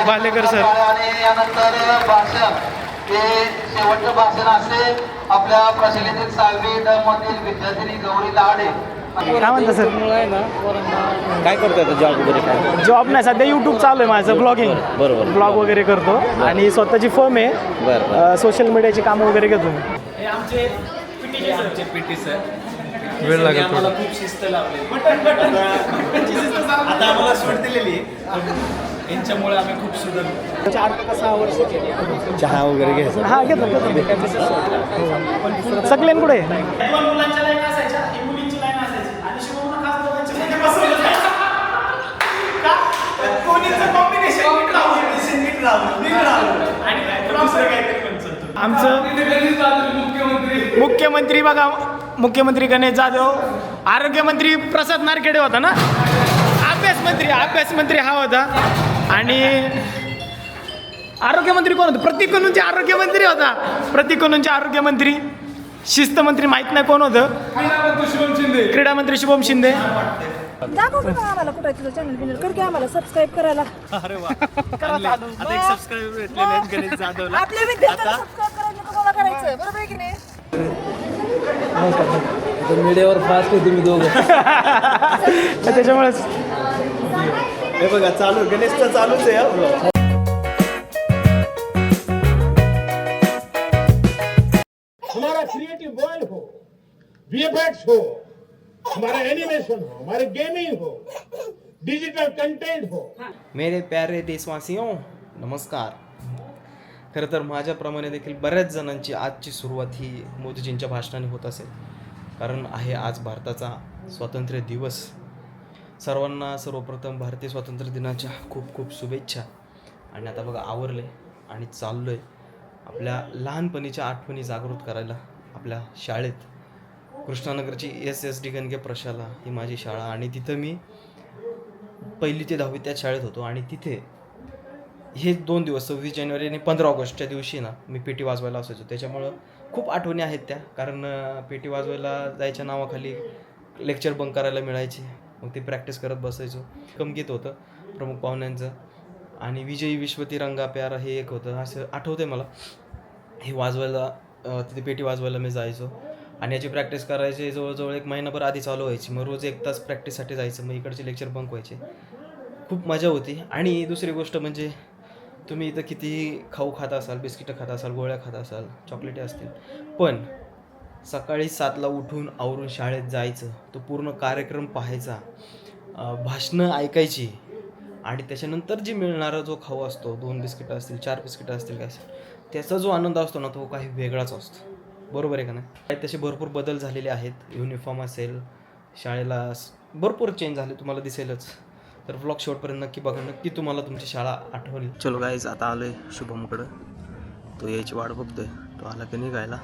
Bhalekar sir. आणि यानंतर भाषण हे शेवटचं भाषण असेल आपल्या प्रशालेतील 6वी मधील विद्यार्थिनी गौरी लाडे. काय म्हणता सर? काय करतो आता जॉब वगैरे काय? जॉब नाही, सध्या यूट्यूब चालू आहे माझं, ब्लॉगिंग. बरोबर. ब्लॉग वगैरे करतो आणि स्वतःची फर्म आहे. बरं. सोशल मीडियाची कामं वगैरे घेतो मी. हे आमचे पीटी सर. वेळ लागेल आम्हाला खूप शिस्त लावली. आता आम्हाला सूट दिलेली यांच्यामुळे आम्ही खूप सुधारलो. 4 ते 6 वर्ष केली. चहा वगैरे घ्यायचा. हा घेतो. सकलेन कुठे? 2 मुलांच्या लाईन असायच्या, 1 मुलींची लाईन असायची आणि शिवमला खास दोघांची मध्ये बसवलं जायचं. का? कोणीचं कॉम्बिनेशन नीट राहून आणि दुसरं काहीतरी पण चालतं. आमचं मुख्यमंत्री बघा, मुख्यमंत्री गणेश जाधव, आरोग्यमंत्री प्रसाद नारखेडे होता ना, अभ्यासमंत्री हा होता आणि आरोग्यमंत्री कोण होतं? प्रतीक कनूंचे आरोग्यमंत्री होता. प्रतीक कनूंचे आरोग्यमंत्री. शिस्तमंत्री माहीत नाही कोण होतं. क्रीडा मंत्री शुभम शिंदे. दाखव का आम्हाला कुठं आहे तुझं चॅनल बिनल कर की आम्हाला सबस्क्राईब करायला. अरे वा, आता एक सबस्क्राईबर भेटलेले आहेत गणेश जाधवला. आपल्या विद्यार्थ्यांना सबस्क्राईब करायला तुम्हाला करायचं बरोबर आहे की नाही? मीडियावर फास्ट आहे तुम्ही दोघं. त्याच्यामुळेच हे बघा चालू, गणेशचा चालूच आहे हा. हमारा क्रिएटिव वर्ल्ड हो, वीएफएक्स हो, हमारा एनिमेशन हो, हमारे गेमिंग हो, डिजिटल कंटेंट हो. मेरे प्यारे देशवासियों नमस्कार. खरं तर माझ्याप्रमाणे देखील बऱ्याच जणांची आजची सुरुवात ही मोदीजींच्या भाषणाने होत असेल, कारण आहे आज भारताचा स्वातंत्र्य दिवस. सर्वांना सर्वप्रथम भारतीय स्वातंत्र्य दिनाच्या खूप खूप शुभेच्छा. आणि आता बघा आवरले आणि चाललो आहे आपल्या लहानपणीच्या आठवणी जागृत करायला आपल्या शाळेत. कृष्णानगरची SSD गणगे प्रशाला ही माझी शाळा आणि तिथं मी 1ली ते 10वी त्याच शाळेत होतो. आणि तिथे हे 2 दिवस 26 जानेवारी आणि 15 ऑगस्टच्या दिवशी ना मी पेटी वाजवायला असायचो. त्याच्यामुळं खूप आठवणी आहेत त्या, कारण पेटी वाजवायला जायच्या नावाखाली लेक्चर बंक करायला मिळायचे. मग ते प्रॅक्टिस करत बसायचो. गीत होतं प्रमुख पाहुण्यांचं आणि विजयी विश्व तिरंगा प्यारा हे एक होतं. असं आठवतं आहे मला. हे वाजवायला तिथे पेटी वाजवायला मी जायचो आणि याची प्रॅक्टिस करायची जवळजवळ 1 महिनाभर आधी चालू व्हायची. मग रोज 1 तास प्रॅक्टिससाठी जायचं. मग इकडचे लेक्चर बंक व्हायचे. खूप मजा होती. आणि दुसरी गोष्ट म्हणजे तुम्ही इथं कितीही खाऊ खात असाल, बिस्किटं खात असाल, गोळ्या खात असाल, चॉकलेटे असतील, पण सकाळी 7ला उठून आवरून शाळेत जायचं, तो पूर्ण कार्यक्रम पाहायचा, भाषणं ऐकायची आणि त्याच्यानंतर जे मिळणारा जो खाऊ असतो, 2 बिस्किटं असतील, 4 बिस्किटं असतील, काय असेल, त्याचा जो आनंद असतो ना तो काही वेगळाच असतो. बरोबर आहे का नाही? तसे भरपूर बदल झालेले आहेत. युनिफॉर्म असेल, शाळेला भरपूर चेंज झाले, तुम्हाला दिसेलच. तर व्लॉग शेवटपर्यंत नक्की बघा, नक्की तुम्हाला तुमची शाळा आठवली. चलो गाईज, आता आलोय शुभमकडं. तो यायची वाट बघतोय, तो आला की निघायला.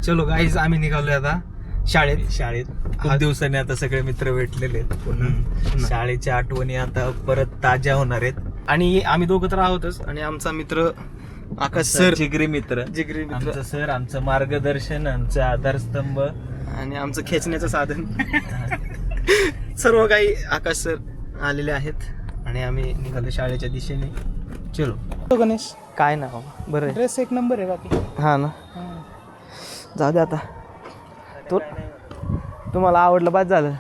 चलो गाईज, आम्ही निघालोय आता शाळेत. खूप दिवसांनी आता सगळे मित्र भेटलेले आहेत. पुन्हा शाळेच्या आठवणी आता परत ताज्या होणार आहेत. आणि आम्ही दोघं तर आहोतच आणि आमचा मित्र आकाश सर, जिगरी मित्र. आमचं सर, आमचं मार्गदर्शन, आमचं आधारस्तंभ आणि आमचं खेचण्याचं साधन. सर्व काही आकाश सर आलेले आहेत आणि आम्ही निघालो शाळेच्या दिशेने. चलो. गणेश काय ना बाबा, बरं आहे. ड्रेस 1 नंबर आहे बाकी. हां ना, जाऊ दे आता. तो तुम्हाला आवडलं बाद झालं.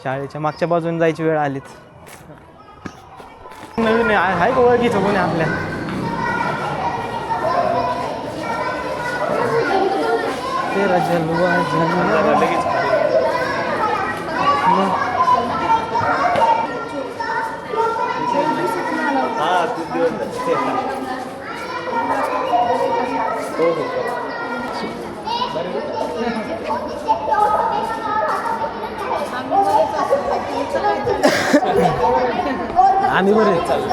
शाळेच्या मागच्या बाजूने जायची वेळ आलीच. नवीन आहे का ओळखीचं कोणी आपल्या? तेरा जलवा लगेच. आम्ही बरे चालू.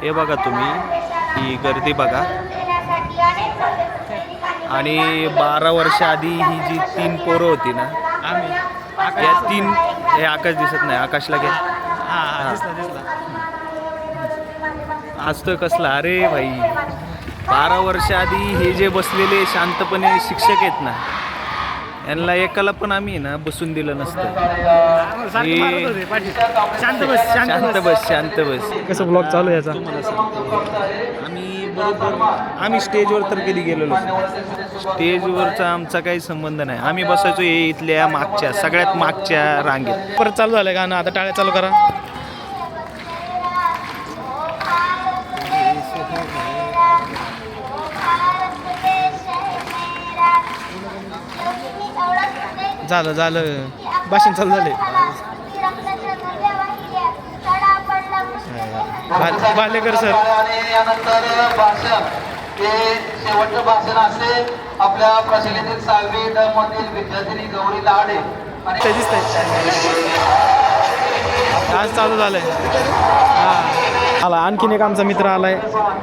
हे बघा तुम्ही, ही गर्दी बघा. आणि 12 वर्ष आधी ही जी 3 पोरं होती ना, या 3, हे आकाश दिसत नाही, आकाशला घ्या. हां, दिसला. आज तो कसला, अरे भाई 12 वर्ष आधी हे जे बसलेले शांतपणे शिक्षक आहेत ना, यांना एकाला पण आम्ही ना बसून दिलं नसतं. सारखे मारत होते पाठी. शांत बस शांत शांत बस. बस शांत बस. कसं ब्लॉग चालू आहे याचा? आम्ही स्टेजवर तर कधी गेलेलो नाही. स्टेजवरचा आमचा काही संबंध नाही. आम्ही बसायचो हे इथल्या मागच्या सगळ्यात मागच्या रांगेत. परत चालू झालंय गाणं, आता टाळ्या चालू करा. झालं झालं, भाषण चालू झाले. भालेकर सर. आणि यानंतर भाषण हे शेवटचं भाषण असे आपल्या प्रशिक्षित 6वी ड मधील विद्यार्थिनी गौरी लाडे आणि ते दिसतंय आज चालू झालंय. हा आला आणखीन एक आमचा मित्र आलाय,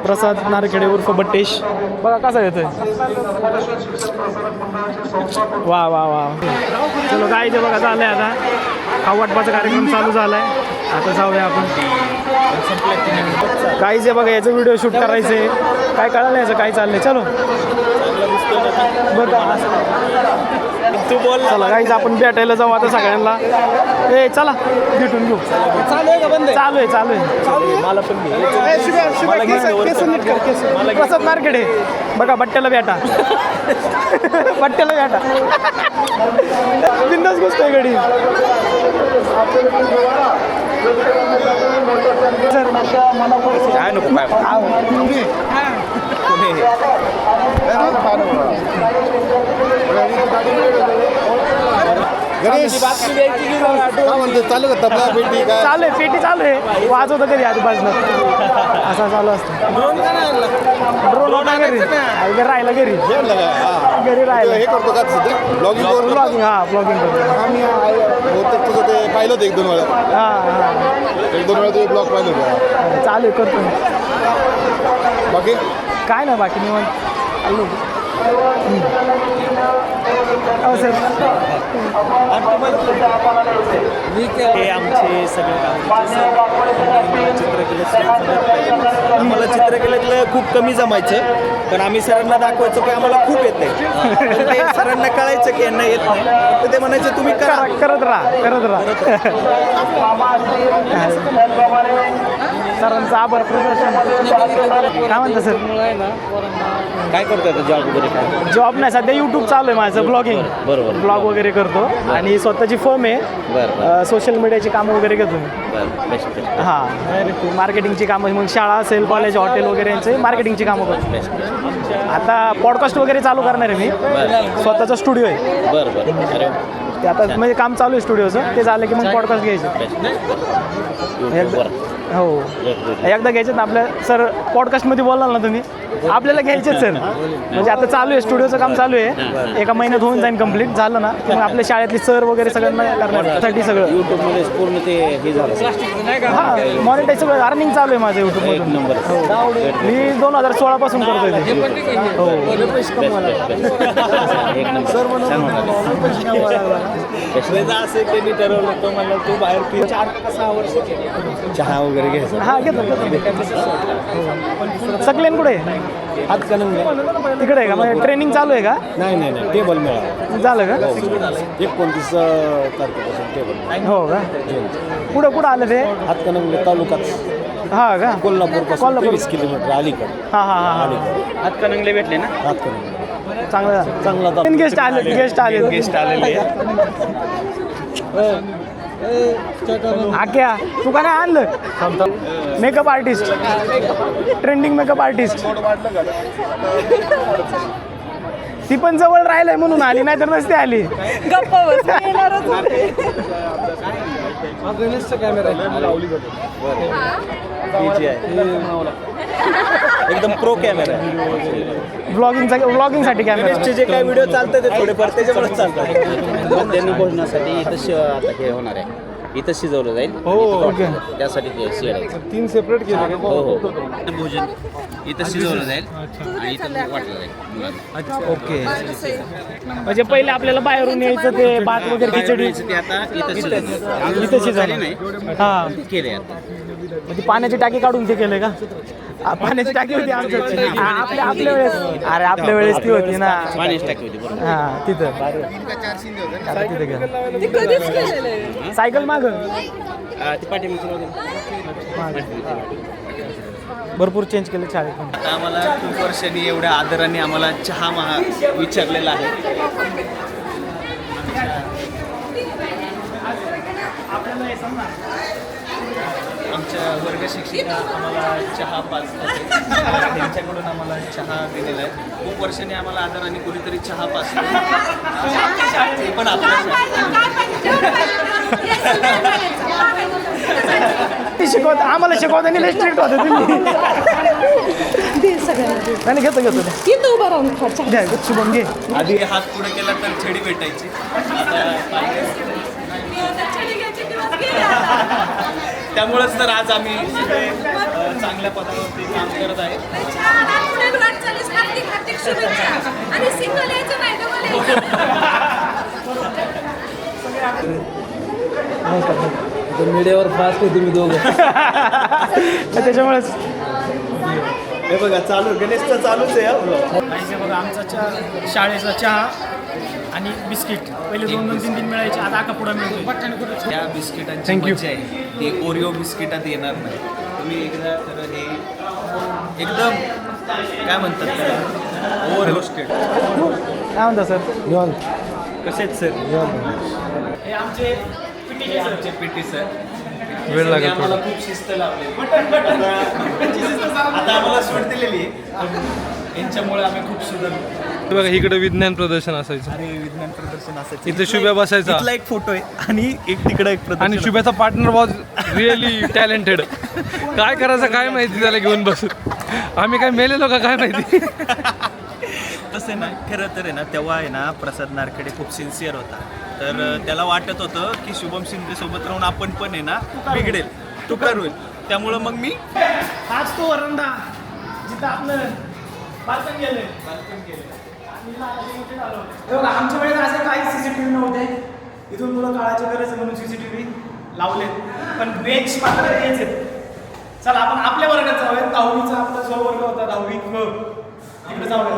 प्रसाद नारखेडे उर्फ बट्टेश. बघा कसा येतोय. वा वा वा. चलो काय ते बघा झालंय आता खाऊ वाटपाचा कार्यक्रम चालू झालाय. आता जाऊया आपण. काय जे बघा याचं व्हिडिओ शूट करायचंय, काय कळलं नाही याचं काय चाललंय. चलो बघा तू बोल. चला काहीच आपण भेटायला जाऊ आता सगळ्यांना. ए चला भेटून घेऊ. चालू आहे का बंद? चालू आहे चालू आहे. मला पण प्रसाद नारखेडे बघा बट्ट्याला भेटा. बट्ट्याला भेटा. बिंदास गोष्ट आहे गडी. काय नको चालू आहे पेटी चालू आहे. वाजवतं कधी आजूबाजूला असा चालू असतं. ड्रोन घरी राहिला घरी घरी राहिला हे करतो का ब्लॉगिंग ब्लॉगिंग. हा ब्लॉगिंग करतो. बहुतेक तुझं ते पाहिलं होतं 1-2 वेळा. हां 1-2 वेळा तुझे ब्लॉग पाहिलं होतं. चालू आहे करतो. बाकी काय नाही बाकी निवांत. हो सर. हे आमचे सगळे आम्हाला चित्रकलेतलं खूप कमी जमायचं, पण आम्ही सरांना दाखवायचो की आम्हाला खूप येते. सरांना कळायचं की यांना येत नाही, तर ते म्हणायचं तुम्ही करा. करत राहा करत राहा. सरांचं आभार प्रदर्शन. काय म्हणता सर? काय करतो आता जॉब वगैरे काय? जॉब नाही सध्या यूट्यूब चालू आहे माझं. ब्लॉगिंग बरोबर. ब्लॉग वगैरे करतो आणि स्वतःची फर्म आहे. बरं सोशल मीडियाची कामं वगैरे घेतो मी. बरं बेस्ट. हां मार्केटिंगची कामं, मग शाळा असेल कॉलेज हॉटेल वगैरे यांचे मार्केटिंगची कामं करतो. आता पॉडकास्ट वगैरे चालू करणार आहे मी. स्वतःचा स्टुडिओ आहे. बरं बरं. अरे ते आता म्हणजे काम चालू आहे स्टुडिओचं. ते झालं की मग पॉडकास्ट घ्यायचं. हो एकदा घ्यायचं ना आपल्या. सर पॉडकास्टमध्ये बोलाल ना तुम्ही, आपल्याला घ्यायचेच सर. म्हणजे आता चालू आहे स्टुडिओचं काम चालू आहे. एका महिन्यात होऊन जाईल कंप्लीट. झालं ना की मग आपल्या शाळेतली सर वगैरे सगळ्यांना करण्यासाठी सगळं यूट्यूबमध्ये पूर्ण ते हे झालं. हां मॉनिटाईज सगळं अर्निंग चालू आहे माझं यूट्यूबमधून. हो मी 2016 पासून करतोय ते. हो असं त्यांनी ठरवलं तो मला तू बाहेर 4-6 वर्ष चहा वगैरे घ्यायचा. हां घेतो सकलेन कुठे हात करून तिकडे आहे का? म्हणजे ट्रेनिंग चालू आहे का? नाही टेबल मिळाला. झालं का? 29 तारखेपासून टेबल. हो का? कुठं आलं ते? हातकणंगले तालुकाच. हा का? कोल्हापूर 23 किलोमीटर अलीकडे. हां हां हां हां. हातकणंगले भेटले ना. हातकणंगले चांगला गेस्ट आलेले. आक्या तू का नाही आणलं? Makeup artist, trending makeup artist. ती पण जवळ राहिलंय म्हणून आली, नाही तर नसते आली. एकदम प्रो कॅमेरा आहे. ब्लॉगिंगसाठी कॅमेरा. जे काही व्हिडिओ चालतात ते थोडेफार त्याच्यामुळे चालतात. त्यांनी भोजनासाठी इथं आता हे होणार आहे. इथं शिजवलं जाईल. हो ओके. त्यासाठी ते शेड आहे. 3 सेपरेट केले. हो हो भोजन इथं शिजवलं जाईल आणि इथं वाटलं जाईल. ओके. म्हणजे पहिले आपल्याला बाहेरून यायचं ते भात वगैरे खिचडी ते आता इथं इथं शिजवलं नाही हां केले आता. म्हणजे पाण्याची टाकी काढून ते केलंय का? पाण्याची टाकी होती आमच्या आपल्या वेळेस. अरे आपल्या वेळेस ती होती ना. पाण्याची टाकी होती बरोबर. हा तिथं आता तिथे गेलं. सायकल माग ती पाठीमागची भरपूर चेंज केले शाळेत. आता आम्हाला खूप वर्षांनी एवढ्या आदराने आम्हाला चहा विचारलेला आहे. आपल्याला हे समजा आमच्या वर्ग शिक्षिका आम्हाला चहा पाजतात त्यांच्याकडून आम्हाला चहा दिलेला आहे. खूप वर्षांनी आम्हाला आदराने कोणीतरी चहा पाजतो. ते पण आपल्या आम्हाला शिकवताना लय स्ट्रिक्ट होते तुम्ही. नाही घेतो इथं उभं राहून खा चहा. द्या शुभम घे. आधी हात पुढे केला तर छडी भेटायची. त्यामुळेच तर आज आम्ही सगळे चांगल्या पदावरती काम करत आहे. मीडियावर फास्ट आहे तुम्ही दोघं. त्याच्यामुळेच हे बघा चालू गणेशचं चालूच आहे. पाहिजे बघा आमचा चहा, शाळेचा चहा आणि बिस्किट पहिले 2-3 मिळायचे, आता आका पुढे मिळतो. त्या बिस्किटांची मजा आहे ती ओरिओ बिस्किटात येणार नाही. तुम्ही एकदा तर हे एकदम काय म्हणतात त्याला ओव्हर रोस्टेड. काय म्हणता सर? कसे आहेत सर? हे आमचे आमचे पीटी सर वेळ लागेल आम्हाला खूप शिस्त लावली. आता आम्हाला सूट दिलेली आहे. यांच्यामुळे आम्ही खूप सुधारलो. बघा इकडे विज्ञान प्रदर्शन असायचं. अरे विज्ञान प्रदर्शन असायचं. इथे शुभ्या बसायचा. इथला एक फोटो आहे आणि एक तिकडे एक प्रदर्शन. आणि शुभ्याचा पार्टनर वॉज रिअली टॅलेंटेड. काय करायचं काय माहिती त्याला घेऊन बसून. आम्ही काय मेलेलो का काय माहिती. तसं नाही खरं तर आहे ना तेव्हा आहे ना प्रसाद नारखेडे खूप सिन्सिअर होता. तर त्याला वाटत होतं की शुभम शिंदे सोबत राहून आपण पण आहे ना बिघडेल तुकार होईल. त्यामुळं मग मी हाच तो वरंडा जिथं आपलं बाल्कन गेलं. आमच्या वेळेस असे काही CCTV नव्हते. इथून मुलं काळाची गरज आहे म्हणून CCTV लावले. पण बेंच मात्र हेच आहेत. चला आपण आपल्या वर्गात जाऊयात. 10वीचा आपला जो वर्ग होता 10वी क तिकडे जाऊया.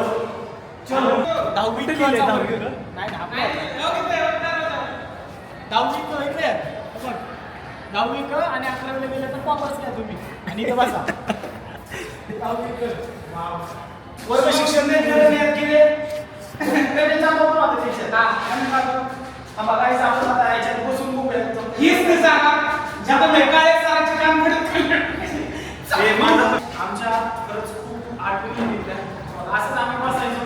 चलो 10वी क नाही ना आपल्या 10वी क इकडे 10वी क आणि 11वीला गेले तर वापस घ्या तुम्ही आणि इथं बसा. 10वी क वर्ग शिक्षण नाही केले पहिले जातो आता शिक्षण आम्हाला काय सांगतो आता याच्यात बसून बघूया. हीच नाही सांगा ज्याला मेकाळे साराचे काम करत आमच्या खरंच खूप आठवणी निघल्या. असंच आम्ही बसायचो.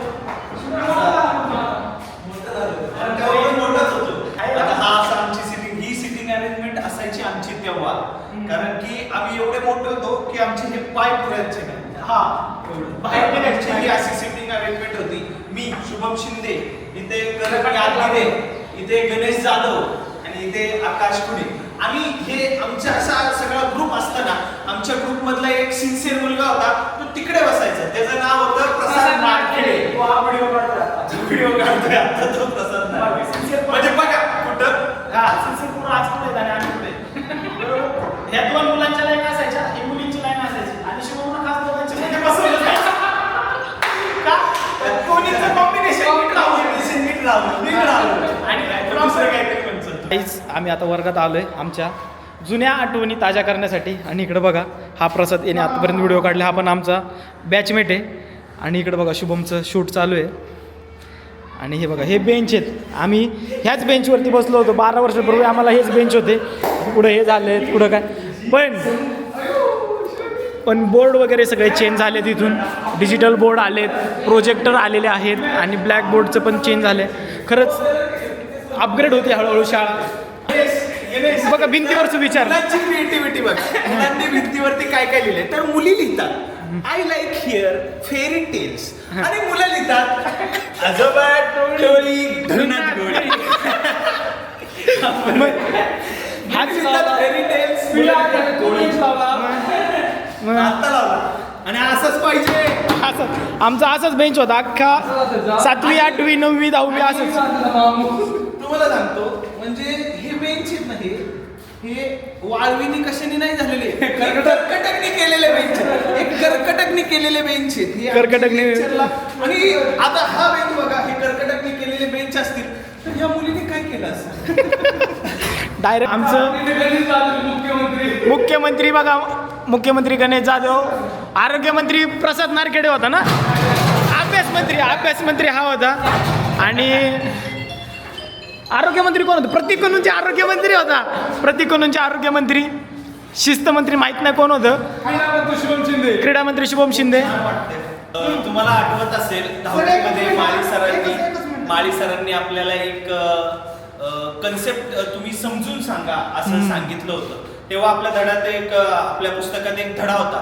आता हा असं आमची सिटिंग ही सिटिंग अरेंजमेंट असायची आमची तेव्हा. कारण की आम्ही एवढे मोठे होतो की आमचे हे पाय पुरायचे नाही. हा बाहेर गेल्याची ही अशी सिटिंग अरेंजमेंट होती. मी शुभम शिंदे, इथे करण यादगिरे, इथे गणेश जाधव आणि इथे आकाश कुडे. आणि हे आमचा असा सगळा ग्रुप असताना आमच्या ग्रुप मधला एक सिन्सिअर मुलगा होता. तो तिकडे बसायचा. त्याचं नाव होतं प्रसाद नारखेडे. व्हिडिओ काढतोय आता तो प्रसाद नारखेडे. म्हणजे बघा कुठं सिन्सिअर पूर्ण आज पुढे झाले आणि पुढे ह्या 2 मुलांच्या लाईन असायच्या, ही मुलींची लाईन असायची आणि शिवमला खास दोघांची मध्ये बसवलं जायचं. का कोणीचं कॉम्बिनेशन नीट राहून आणि दुसरं काहीतरी पण चालतं. आम्ही आता वर्गात आलोय आमच्या जुन्या आठवणी ताज्या करण्यासाठी. आणि इकडे बघा हा प्रसाद याने आतापर्यंत व्हिडिओ काढला. हा पण आमचा बॅचमेट आहे. आणि इकडे बघा शुभमचं शूट चालू आहे. आणि हे बघा हे बेंच आहेत. आम्ही ह्याच बेंचवरती बसलो होतो 12 वर्षापूर्वी. आम्हाला हेच बेंच होते. पुढं हे झाले पुढं काय पण बोर्ड वगैरे सगळे चेंज झाले. तिथून डिजिटल बोर्ड आलेत, प्रोजेक्टर आलेले आहेत आणि ब्लॅक बोर्डचं पण चेंज झालं. खरंच अपग्रेड होते हळूहळू शाळा. बघा भिंतीवरचं विचार क्रिएटिव्हिटी बघ. मुलांनी भिंतीवरती काय काय लिहिलंय तर मुली लिहितात I like here fairy tales आणि मुलं लिहितात आजोबा टोळी धुनत गोळी. फेरी टेल्स आता लावला आणि असंच पाहिजे. असं आमचा असाच बेंच होता अख्खा 7वी 8वी 9वी 10वी असंच. तुम्हाला सांगतो म्हणजे हे बेंच आहेत ना हे वाळवीने कशाने नाही झालेले कर्कटकने केलेले बेंच. एक कर्कट कर्कटने केलेले बेंच आहेत हे कर्कटकने- आमच्या lectureला- आणि आता हा बेंच बघा, हे कर्कटकने केलेले बेंच असतील तर या मुलीने काय केलं असं? डायरेक्ट आमचं मुख्यमंत्री बघा, मुख्यमंत्री गणेश जाधव, आरोग्यमंत्री प्रसाद नारखेडे होता ना, अभ्यास मंत्री हा होता, आणि आरोग्यमंत्री कोण होतं? प्रतीक कोणूंचे आरोग्यमंत्री होता, प्रतीक कोणूंचे आरोग्यमंत्री. शिस्त मंत्री माहित नाही कोण होतं, क्रीडा मंत्री शुभम शिंदे. तुम्हाला आठवत असेल 10वीमध्ये माळी सरांनी आपल्याला एक कन्सेप्ट तुम्ही समजून सांगा असं सांगितलं होतं. तेव्हा आपल्या धड्यात आपल्या पुस्तकात एक धडा होता.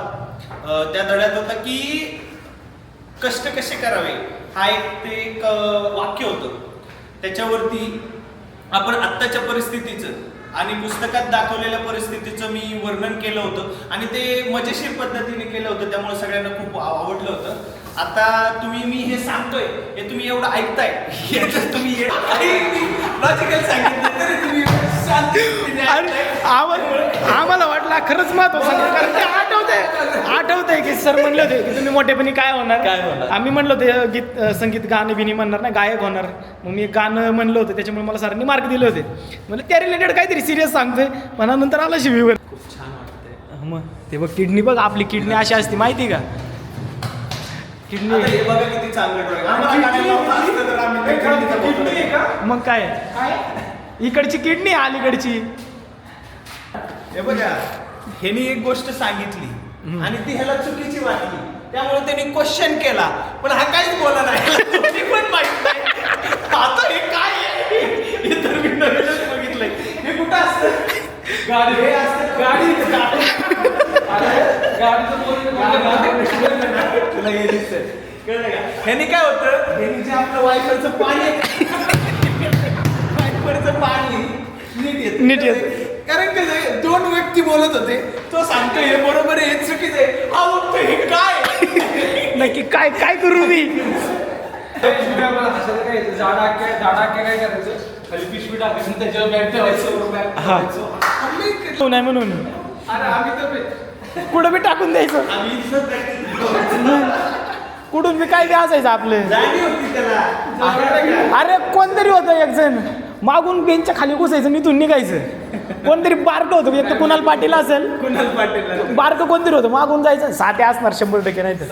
त्या धड्यात होता की कष्ट कसे करावे, हा एक वाक्य होतं. त्याच्यावरती आपण आत्ताच्या परिस्थितीचं आणि पुस्तकात दाखवलेल्या परिस्थितीचं मी वर्णन केलं होतं आणि ते मजेशीर पद्धतीने केलं होतं, त्यामुळे सगळ्यांना खूप आवडलं होतं. आता तुम्ही मी हे सांगतोय हे तुम्ही एवढं ऐकताय, याच्यात तुम्ही लॉजिकल सांगितलं तरी तुम्ही शांतपणे ऐकताय. आम्हाला वाटलं खरंच महत्व सांगितलं, कारण ते आठवतंय की सर म्हणले होते की तुम्ही मोठेपणी काय होणार. आम्ही म्हणलो होते गीत संगीत गाणं बिनी म्हणणार ना, गायक होणार. मग मी गाणं म्हणलं होतं, त्याच्यामुळे मला सरांनी मार्क दिले होते. म्हणजे त्या रिलेटेड काहीतरी सिरियस सांगतोय, म्हणा नंतर आला शिवीवर. खूप छान वाटतंय. मग ते बघ, किडनी बघ, आपली किडनी अशी असते माहिती का, किडनी. आता हे बघा किती चांगलं drawing. आम्हाला काढायला लावलं असतं तर आम्ही त्या किडनीचा photo घेतला. मग काय, इकडची किडनी अलीकडची. हे बघा, ह्यानी एक गोष्ट सांगितली आणि ती ह्याला चुकीची वाटली, त्यामुळे त्यांनी क्वेश्चन केला, पण हा काहीच बोला नाही. तुम्ही पण माहित नाही आता हे काय आहे. हे तर मी नवीनच बघितलंय. हे कुठं असतं? गाडी हे असतं, गाडी तुला हे दिसतंय, कळलं का? ह्यानी काय होतं, ह्यानी जे आपलं वायफरचं पाणी आहे, वायफरचं पाणी नीट येतं. कारण कसं 2 व्यक्ती बोलत होते, तो सांगतो हे बरोबर आहे, हे चुकीचं आहे, हा बघतो हे काय. नक्की काय काय करू मी. नाही म्हणून कुठं बी टाकून द्यायचं, कुठून बी काय बी असायचं आपलं. अरे कोणतरी होतं एक जण मागून बेंचच्या खाली घुसायचं, इथून निघायचं. कोणतरी बारकं होतं, एक तर कुणाल पाटील असेल, बारकं कोणतरी होतं, मागून जायचं. 7 असणार 100% नाही तर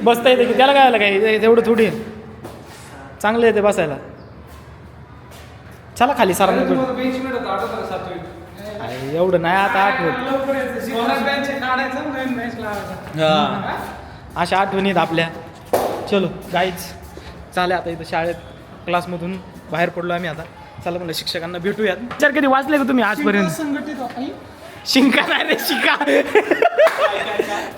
बसता येते की त्याला काय आलं काय, तेवढं थोडी चांगलं येते बसायला. चला खाली सर, एवढं नाही आता आठवत. अशा आठवणी आहेत आपल्या. चलो गाईच चालेल, आता इथं शाळेत क्लासमधून बाहेर पडलो आम्ही आता. चला म्हणलं शिक्षकांना भेटूयात. विचार कधी वाचले का तुम्ही आजपर्यंत? शिंका नाही रे,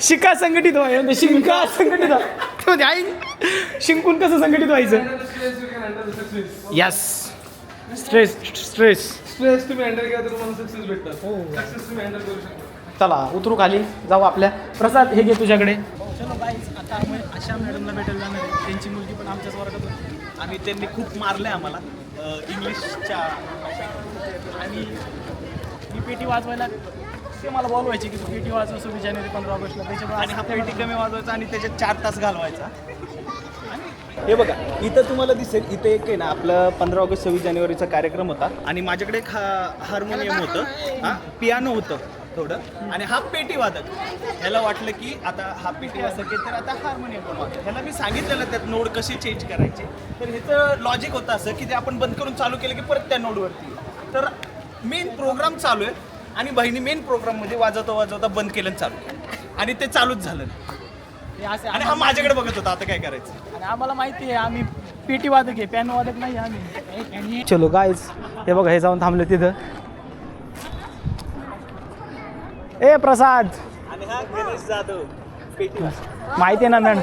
शिका संघटित व्हाय, शिंका संघटित व्हाय. आई शिंकून कसं संघटित व्हायचं. यस, स्ट्रेस तुम्ही हँडल केला तर तुम्हाला सक्सेस भेटतात. सक्सेस तुम्ही हँडल करू शकता. चला उतरू खाली, जाऊ आपल्या. प्रसाद हे घे तुझ्याकडे. चलो गाईज, आता आम्ही आशा मॅडमला भेटायला जाणार आहे. त्यांची मुलगी पण आमच्याच वर्गात होती आणि त्यांनी खूप मारलं आहे आम्हाला इंग्लिशच्या. आणि ही पेटी वाजवायला ते मला बोलवायचे की तू पेटी वाजव 26 जानेवारी 15 ऑगस्टला. त्याच्यामुळे आणि हा पेटी कमी वाजवायचा आणि त्याच्यात 4 तास घालवायचा. हे बघा इथं तुम्हाला दिसेल, इथे एक आहे ना आपलं 15 ऑगस्ट 26 जानेवारीचा कार्यक्रम होता आणि माझ्याकडे एक हार्मोनियम होतं, हा पियानो होतं थोडं, आणि हा पेटी वादक. ह्याला वाटलं की आता हा पेटी वादक आहे तर आता हार्मोनियम पण वादक. ह्याला मी सांगितलेलं त्यात नोड कसे चेंज करायचे. तर ह्याचं लॉजिक होतं असं की ते आपण बंद करून चालू केलं की परत त्या नोडवरती. तर मेन प्रोग्राम चालू आहे आणि बहिणी मेन प्रोग्राममध्ये वाजवता बंद केलं चालू केलं आणि ते चालूच झालं. आणि हा माझ्याकडे बघत होता, आता काय करायचं. आणि आम्हाला माहिती आहे आम्ही पेटी वादक आहे, पियानो वादक नाही आम्ही. चलो गाईज, हे बघा हे जाऊन थांबले तिथं. ए प्रसाद, आणि हा गणेश जाधव पेटी माहिती आहे ना मॅडम,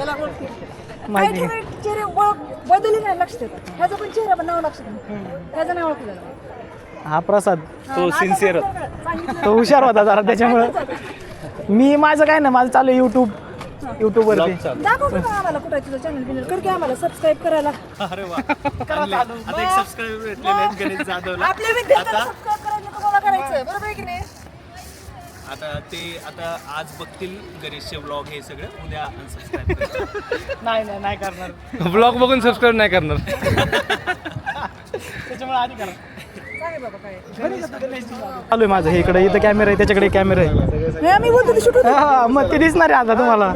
माहिती आहे. चेहरे ओळख बदलली नाही, लक्ष देतात. ह्याचं पण चेहरा पण नाव लक्षात नाही, ह्याचं नाही ओळखलं. हा प्रसाद तो हा, सिन्सिअर, सांगितलं. तो हुशार होता जरा, त्याच्यामुळं मी माझं काय ना, माझं चालू आहे यूट्यूबवरती. दाखव का आम्हाला कुठं तुझं चॅनल बिनल, कर की आम्हाला सबस्क्राईब करायला. अरे वा, आता एक सबस्क्राईबर भेटलेले आहेत गणेश जाधवला. आपल्या विद्यार्थ्यांना सबस्क्राईब करायला तुम्हाला करायचं, बरोबर आहे की नाही? आता आज बघतील गणेशचे व्लॉग हे सगळं उद्या unsubscribe करतील. नाही करणार. ब्लॉग बघून सबस्क्राईब नाही करणार. त्याच्यामुळे आधी करा. चालू आहे माझं हे इकडे इथं कॅमेरा आहे त्याच्याकडे कॅमेरा आहे. हे आम्ही बोलतो शूट होतं. हा मग ते दिसणार आहे आता तुम्हाला.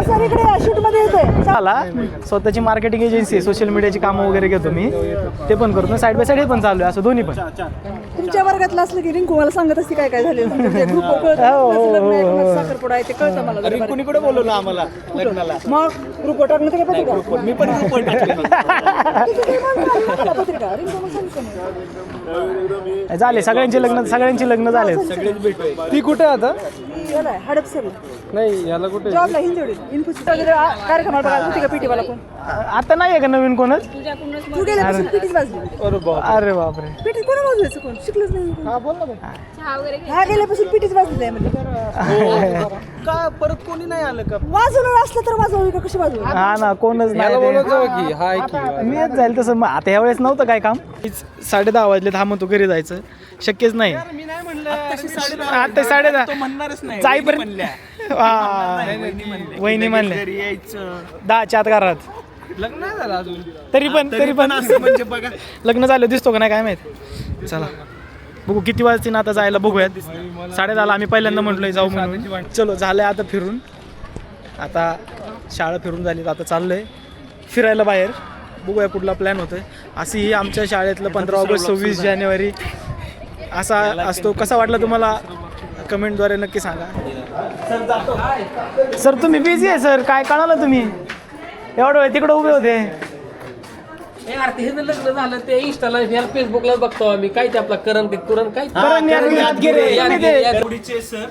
सर इकडे शूट मध्ये येतोय. चाला स्वतःची मार्केटिंग एजन्सी सोशल मीडियाची कामं वगैरे घेतो मी ते पण करतो साईड बाय साईड हे पण चालू आहे असं दोन्ही पण. तुमच्या वर्गातलं असलं की रिंकू मला सांगत असते काय झालं ग्रुप साखरपुडा आहे ते कळतं मला. रिंकूनी कुठे बोलवलं आम्हाला लग्नाला? मग ग्रुप टाकणं तर काय पत्रिका मी पण ग्रुपवर टाकले. पत्रिका रिंकू मग सांगतो ना. झाले सगळ्यांची लग्न झाले. सगळेच भेटले. ती कुठे आता? याला हडपसरला नाही याला कुठे? जॉबला हिंदोडी इन्फोसिस वगैरे कार्यक्रमाला बघायला होती का पीटी वाला कोण? आता नाही आहे का नवीन कोणच? तू गेल्यापासून पीटीच वाजली. अरे बापरे. पीटी कोण वाजवायचं कोण शिकलंच नाही. हा बोल ना. हा गेल्यापासून पीटीच वाजली आहे म्हणजे का परत कोणी नाही आलं का? वाजवणार असलं तर वाजवावी का कशी वाजवावी? हा ना कोणच नाही ते. की हाय की मीच जाईल तसं मग आता यावेळेस नव्हतं काय काम. 10:30 वाजले थांबतो घरी जायचं शक्यच नाही. मी नाही म्हणलं. आता 10:30 म्हणणारच नाही जाईपर्यंत वहिनी म्हणले घरी यायचं 10च्या आत घरात. लग्न नाही झालं अजून. तरी पण असं म्हणजे बघा लग्न झालं दिसतो का नाही काय माहित. चला बघू किती वाजतील आता जायला बघूयात. 10:30 आम्ही पहिल्यांदा म्हटलोय जाऊ म्हणून. चलो झालंय आता फिरून. आता शाळा फिरून झाली आता चाललोय फिरायला बाहेर. बघूया कुठला प्लॅन होतोय. अशी ही आमच्या शाळेतलं 15 ऑगस्ट 26 जानेवारी असा असतो. कसा वाटला तुम्हाला कमेंटद्वारे नक्की सांगा. सर तुम्ही बिझी आहे सर काय कळालं तुम्ही एवढं वेळ तिकडे उभे होते. हे लग्न झालं ते इंस्टाला फेसबुकला बघतो आम्ही काय ते आपला करण काय यादगिरी सर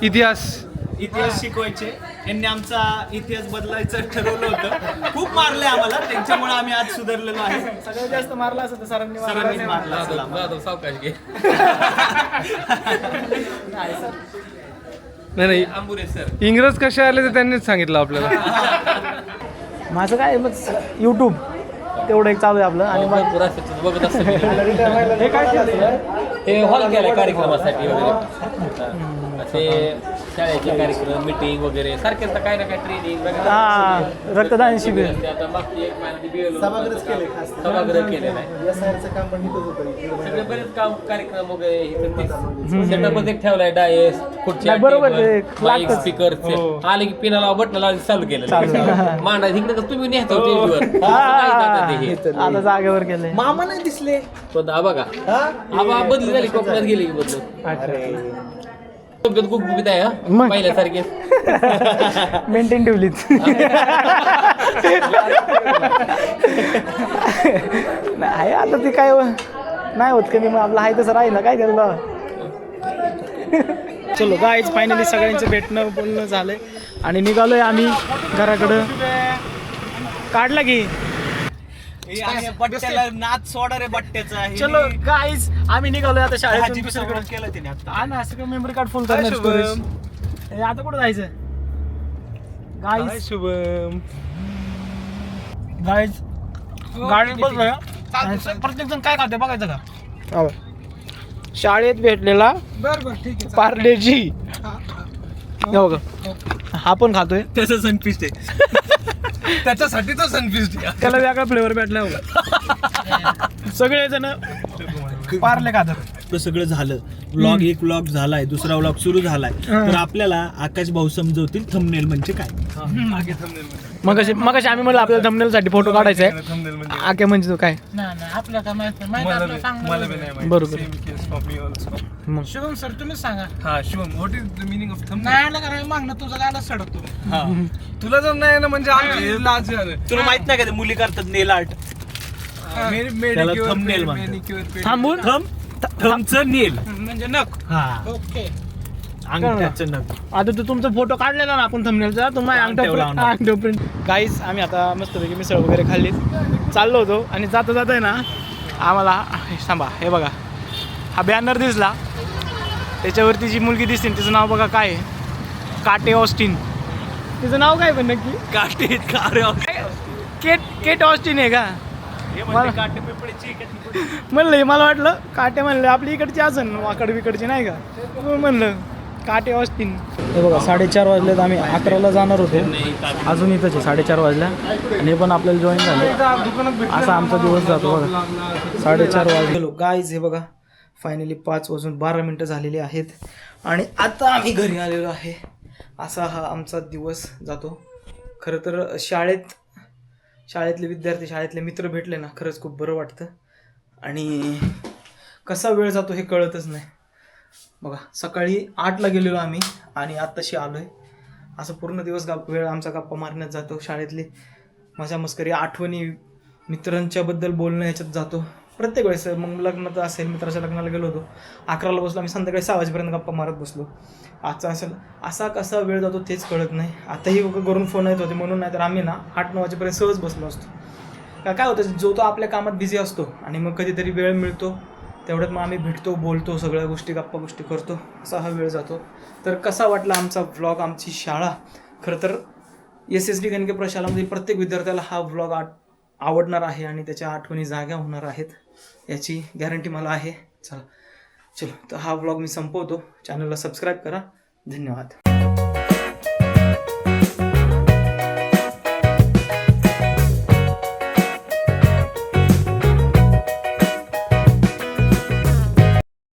इतिहास शिकवायचे. यांनी आमचा इतिहास बदलायचं ठरवलं होतं. खूप मारले आम्हाला त्यांच्यामुळे आम्ही आज सुधारलेलो आहे. सगळ्यात जास्त मारला असं सरांनी सरांनीच मारला असेल आम्हाला. जाधव सावकाश घे नाही आंबुरे सर इंग्रज कसे आले ते त्यांनीच सांगितलं आपल्याला. माझं काय मग यूट्यूब तेवढं एक चालू आहे आपलं. आणि मग बघत असतो हे काय हे हॉल केलाय कार्यक्रमासाठी वगैरे ते शाळेचे कार्यक्रम मीटिंग वगैरे सारखे काय ना काय ट्रेनिंग हा रक्तदान शिबिर आता मागची एक महिन्याची सभागृह केलेलं आहे. सगळे बरेच काम कार्यक्रम वगैरे सेटअपच एक ठेवलाय डायस खुर्च्या बरोबर माईक स्पीकर आले की पिनाला बटनाला चालू केलं मांडा इकडे तुम्ही नेहतो टीव्हीवर आता जागेवर गेले. मामा नाही दिसले. पण बघा आबा बदली झाली कोकणात गेली की बदलून तब्येत गुपगुपीत आहे मग? पहिल्यासारखे मेंटेन ठेवलीच. नाही आता ते काय नाही होत कमी मग आपलं आहे तसं राहील ना काय त्याला. चलो गाईज फायनली सगळ्यांचं भेटणं बोलणं झालंय आणि निघालोय आम्ही घराकडं. काढला की बट्ट्याला नाच सोडा रे बट्ट्याचा. चलो गाईज आम्ही निघालोय आता शाळेतून केलं दुसरीकडे. त्याने आता. हा ना सगळं मेमरी कार्ड फुल करणार storage. आता कुठं जायचं गाईज? शुभम गाईज गाडीत बसलोय प्रत्येक जण काय खाते बघायचं का. शाळेत भेटलेला पार्लेजी हो का हा पण खातोय. त्याचं सनफिस्ट आहे. त्याच्यासाठी तो सनफिस्ट. त्याला वेगळा फ्लेवर भेटला हो. सगळे जण पार्ले खातात. आपलं सगळं झालं. व्लॉग एक व्लॉग झालाय दुसरा व्लॉग सुरू झालाय तर आपल्याला आकाश भाऊ समजवतील थंबनेल म्हणजे काय. मग आम्ही म्हणलं आपल्याला थंबनेल साठी फोटो काढायचा आहे. आके म्हणजे तो काय बरोबर. मग शुभम सर तुम्हीच सांगा. हा Shubham what is the meaning of thumbnail? नाही आलं का नाही मागणं तुझं गायला सडकतो. तुला जर नाही ना म्हणजे आमची लाज झालं. तुला माहित नाही का ते मुली करतात नेल आर्ट. त्याला thumbnail म्हणतात. थांबून थंबचं नेल म्हणजे नख. हा ओके अंगठ्याचं नख. आता तू तुमचा फोटो काढलेला ना आपण थंबनेलचा तुम्हाला अंगठा प्रिंट. गाईस आम्ही आता मस्तपैकी मिसळ वगैरे खाल्ली चाललो होतो आणि जाता जाता आहे ना आम्हाला थांबा हे बघा हा बॅनर दिसला त्याच्यावरती जी मुलगी दिसते तिचं नाव बघा काय आहे काटे ऑस्टिन. तिचं नाव काय पण नक्की काटे केट ऑस्टिन आहे का. काटे पिपळीची म्हणलं मला वाटलं काटे म्हणलं आपली इकडची असन वाकड बिकडची नाही का म्हणून म्हणलं काटे असतील. हे बघा 4:30 वाजलेत, आम्ही 11ला जाणार होतो, अजून इथंच आहे 4:30 वाजल्या आणि हे पण आपल्याला जॉईन झाले. असा आमचा दिवस जातो बघा. 4:30 वाजलेलो गाईज. हे बघा फायनली 5:12 झालेले आहेत आणि आता आम्ही घरी आलेलो आहे. असा हा आमचा दिवस जातो. खरं तर शाळेतले विद्यार्थी, शाळेतले मित्र भेटले ना, खरंच खूप बरं वाटतं आणि कसा वेळ जातो हे कळतच नाही. बघा सकाळी 8ला गेलेलो आम्ही आणि आत्ताशी आलो आहे. असं पूर्ण दिवस वेळ आमचा गप्पा मारण्यात जातो, शाळेतली मजा मस्करी, आठवणी, मित्रांच्याबद्दल बोलणं ह्याच्यात जातो प्रत्येक वेळेस. मग लग्न तर असेल, मित्राच्या लग्नाला गेलो होतो, 11ला बसलो आम्ही, संध्याकाळी 6 वाजेपर्यंत गप्पा मारत बसलो. आजचा असेल असा कसा वेळ जातो तेच कळत नाही. आताही घरून फोन येत होते म्हणून, नाही तर आम्ही ना 8-9 वाजेपर्यंत सहज बसलो असतो. काय होतं, जो तो आपल्या कामात बिझी असतो आणि मग कधीतरी वेळ मिळतो तेवढ्यात मग आम्ही भेटतो, बोलतो, सगळ्या गोष्टी गप्पा गोष्टी करतो. असा हा वेळ जातो. तर कसा वाटला आमचा व्लॉग, आमची शाळा. खरं तर SSD गणके प्रशालामध्ये प्रत्येक विद्यार्थ्याला हा व्लॉग आवडणार आहे आणि त्याच्या आठवणी जाग्या होणार आहेत याची गॅरंटी मला आहे. चलो तर हा व्लॉग मी संपवतो. चॅनलला सबस्क्राईब करा. धन्यवाद.